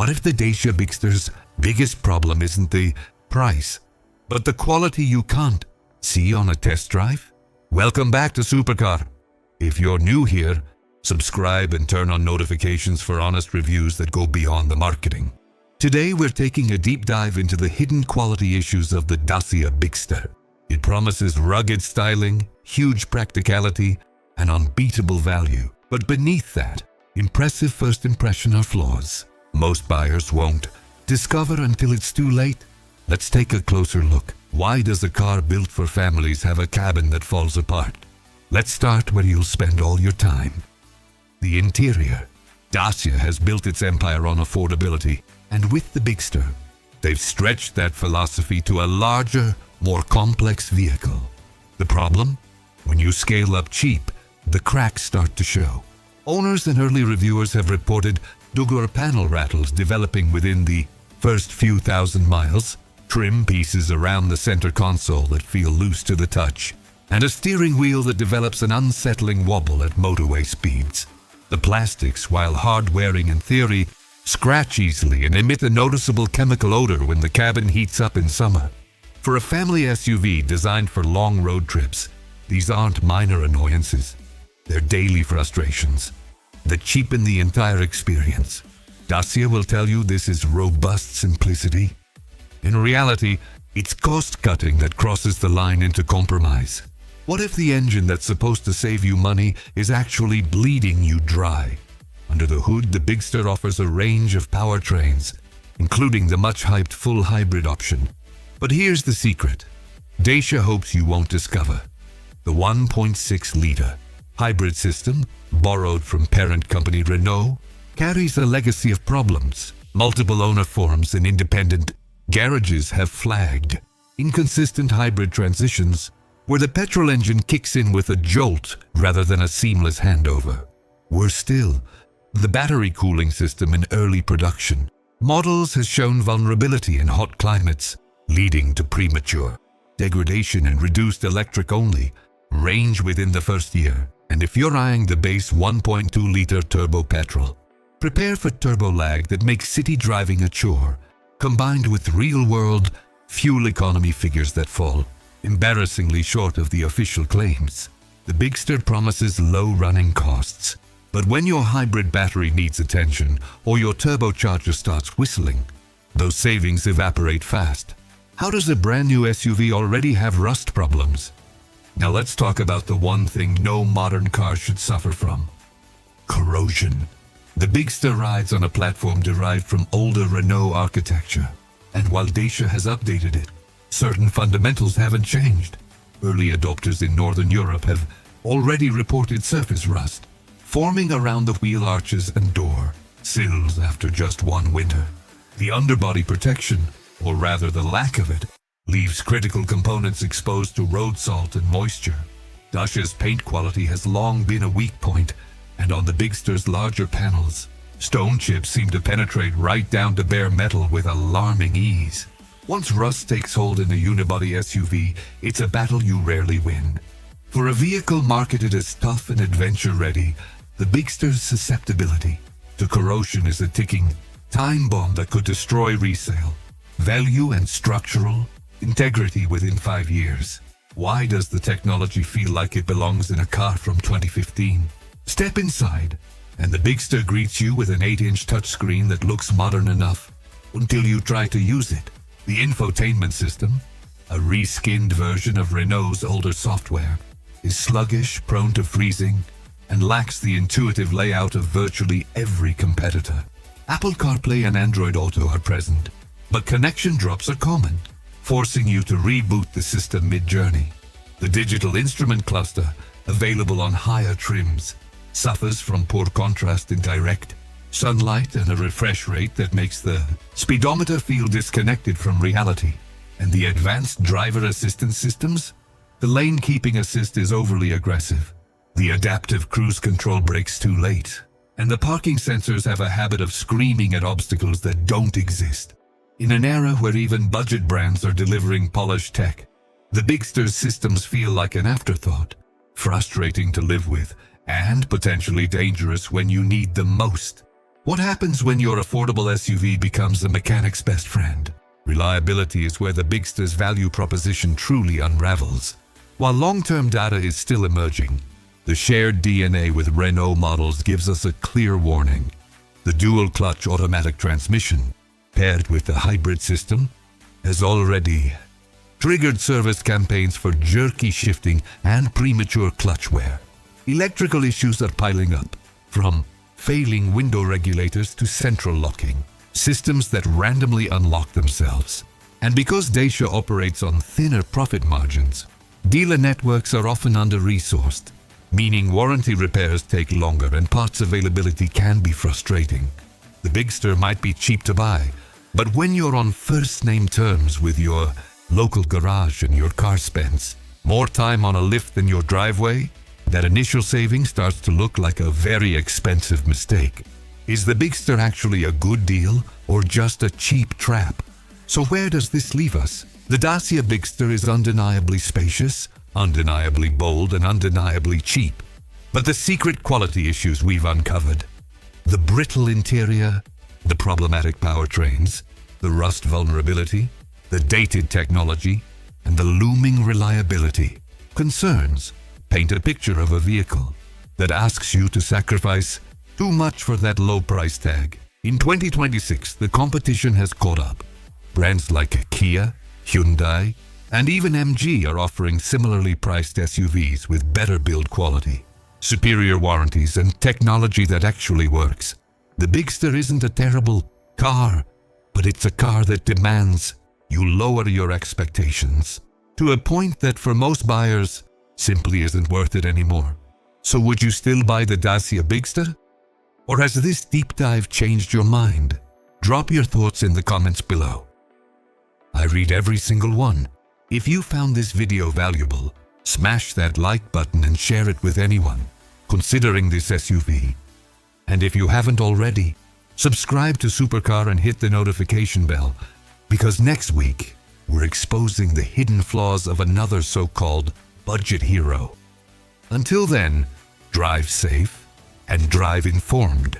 What if the Dacia Bigster's biggest problem isn't the price, but the quality you can't see on a test drive? Welcome back to Supercar. If you're new here, subscribe and turn on notifications for honest reviews that go beyond the marketing. Today we're taking a deep dive into the hidden quality issues of the Dacia Bigster. It promises rugged styling, huge practicality, and unbeatable value. But beneath that, impressive first impression are flaws most buyers won't discover until it's too late. Let's take a closer look. Why does a car built for families have a cabin that falls apart? Let's start where you'll spend all your time. The interior. Dacia has built its empire on affordability, and with the Bigster, they've stretched that philosophy to a larger, more complex vehicle. The problem? When you scale up cheap, the cracks start to show. Owners and early reviewers have reported Duggar panel rattles developing within the first few thousand miles, trim pieces around the center console that feel loose to the touch, and a steering wheel that develops an unsettling wobble at motorway speeds. The plastics, while hard-wearing in theory, scratch easily and emit a noticeable chemical odor when the cabin heats up in summer. For a family SUV designed for long road trips, these aren't minor annoyances. They're daily frustrations that cheapen the entire experience. Dacia will tell you this is robust simplicity. In reality, it's cost-cutting that crosses the line into compromise. What if the engine that's supposed to save you money is actually bleeding you dry? Under the hood, the Bigster offers a range of powertrains, including the much-hyped full hybrid option. But here's the secret Dacia hopes you won't discover. The 1.6-liter hybrid system, borrowed from parent company Renault, carries a legacy of problems. Multiple owner forums and independent garages have flagged inconsistent hybrid transitions where the petrol engine kicks in with a jolt rather than a seamless handover. Worse still, the battery cooling system in early production models has shown vulnerability in hot climates, leading to premature degradation and reduced electric-only range within the first year. And if you're eyeing the base 1.2-liter turbo petrol, prepare for turbo lag that makes city driving a chore, combined with real-world fuel economy figures that fall embarrassingly short of the official claims. The Bigster promises low running costs, but when your hybrid battery needs attention or your turbocharger starts whistling, those savings evaporate fast. How does a brand new SUV already have rust problems? Now let's talk about the one thing no modern car should suffer from: corrosion. The Bigster rides on a platform derived from older Renault architecture, and while Dacia has updated it, certain fundamentals haven't changed. Early adopters in Northern Europe have already reported surface rust, forming around the wheel arches and door sills after just one winter. The underbody protection, or rather the lack of it, leaves critical components exposed to road salt and moisture. Dacia's paint quality has long been a weak point, and on the Bigster's larger panels, stone chips seem to penetrate right down to bare metal with alarming ease. Once rust takes hold in a unibody SUV, it's a battle you rarely win. For a vehicle marketed as tough and adventure-ready, the Bigster's susceptibility to corrosion is a ticking time bomb that could destroy resale value and structural integrity within 5 years. Why does the technology feel like it belongs in a car from 2015? Step inside, and the Bigster greets you with an 8-inch touchscreen that looks modern enough until you try to use it. The Infotainment system, a reskinned version of Renault's older software, is sluggish, prone to freezing, and lacks the intuitive layout of virtually every competitor. Apple CarPlay and Android Auto are present, but connection drops are common, forcing you to reboot the system mid-journey. The digital instrument cluster, available on higher trims, suffers from poor contrast in direct sunlight and a refresh rate that makes the speedometer feel disconnected from reality. And the advanced driver assistance systems? The lane keeping assist is overly aggressive. The adaptive cruise control brakes too late. And the parking sensors have a habit of screaming at obstacles that don't exist. In an era where even budget brands are delivering polished tech, the Bigster's systems feel like an afterthought, frustrating to live with, and potentially dangerous when you need them most. What happens when your affordable SUV becomes the mechanic's best friend? Reliability is where the Bigster's value proposition truly unravels. While long-term data is still emerging, the shared DNA with Renault models gives us a clear warning. The dual-clutch automatic transmission, paired with the hybrid system, has already triggered service campaigns for jerky shifting and premature clutch wear. Electrical issues are piling up, from failing window regulators to central locking, systems that randomly unlock themselves. And because Dacia operates on thinner profit margins, dealer networks are often under-resourced, meaning warranty repairs take longer and parts availability can be frustrating. The Bigster might be cheap to buy, but when you're on first-name terms with your local garage and your car spends more time on a lift than your driveway, that initial saving starts to look like a very expensive mistake. Is the Bigster actually a good deal or just a cheap trap? So where does this leave us? The Dacia Bigster is undeniably spacious, undeniably bold, and undeniably cheap. But the secret quality issues we've uncovered, the brittle interior, the problematic powertrains, the rust vulnerability, the dated technology, and the looming reliability, concerns paint a picture of a vehicle that asks you to sacrifice too much for that low price tag. In 2026, the competition has caught up. Brands like Kia, Hyundai, and even MG are offering similarly priced SUVs with better build quality, superior warranties, and technology that actually works. The Bigster isn't a terrible car, but it's a car that demands you lower your expectations to a point that for most buyers simply isn't worth it anymore. So would you still buy the Dacia Bigster? Or has this deep dive changed your mind? Drop your thoughts in the comments below. I read every single one. If you found this video valuable, smash that like button and share it with anyone considering this SUV. And if you haven't already, subscribe to Supercar and hit the notification bell, because next week we're exposing the hidden flaws of another so-called budget hero. Until then, drive safe and drive informed.